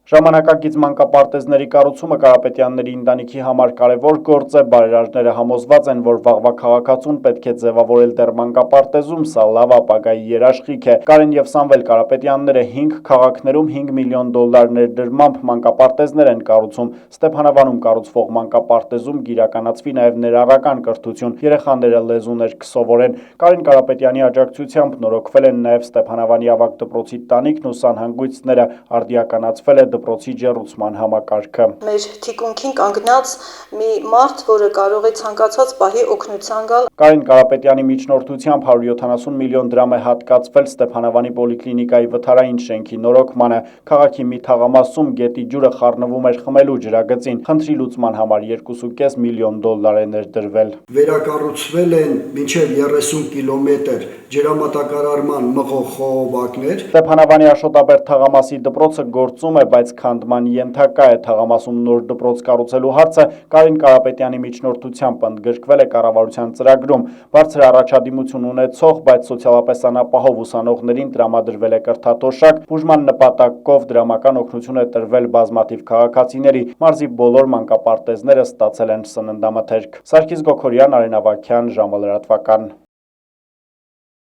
Ժամանակակից մանկապարտեզների կառուցումը Կարապետյանների ընտանիքի համար կարևոր գործ է, բարերարները համոզված են, որ վաղվա քաղաքացուն պետք է ձևավորել դեռ մանկապարտեզում, սա լավ ապագայի երաշխիք է։ Կարեն և Սամվել Կարապետյանները 5 քաղաքներում $5 միլիոն ներդրմամբ մանկապարտեզներ են կառուցում։ Ստեփանավանում կառուցվող մանկապարտեզում կիրականացվի նաև ներառական կրթություն, երեխաները լեզուներ կսովորեն։ Կարեն Կարապետյանի աջակցությամբ նորոգվել են նաև Ստեփանավանի ավագ դպրոցի տանիքն ու սանհանգույցները, արդիականացվել է դպրոցի ջեռուցման համակարգը։ Մեր թիկունքին կանգնած մի մարդ, որը կարող է ցանկացած պահի օգնության գալ։ Կարեն Կարապետյանի միջնորդությամբ 170 միլիոն դրամ է հատկացվել Ստեփանավանի պոլիկլինիկայի վթարային շենքի նորոգմանը։ Քաղաքի մի թաղամասում գետի ջուրը խառնվում էր խմելու ջրագծին։ Խնդրի լուծման համար $2.5 միլիոն է ներդրվել։ Վերակառուցվել են մինչև 30 կիլոմետր ջրամատակարարման մղող խողովակներ։ Ստեփանավանի Աշոտաբերդ թաղամասի դպրոցը գործում է, բայց քանդման ենթակա է։ Թաղամասում նոր դպրոց կառուցելու հարցը Կարեն Կարապետյանի միջնորդությամբ ընդգրկվել է կառավարության ծրագրում։ Բարձր առաջադիմություն ունեցող, բայց սոցիալապես անապահով ուսանողներին տրամադրվել է կրթաթոշակ։ Բուժման նպատակով դրամական օգնություն է տրվել բազմաթիվ քաղաքացիների։ Մարզի բոլոր մանկապարտեզները ստացել են սննդամթերք։ Սարգիս Գոքորյան, Արեն Ավագյան, ժամը լրատվական։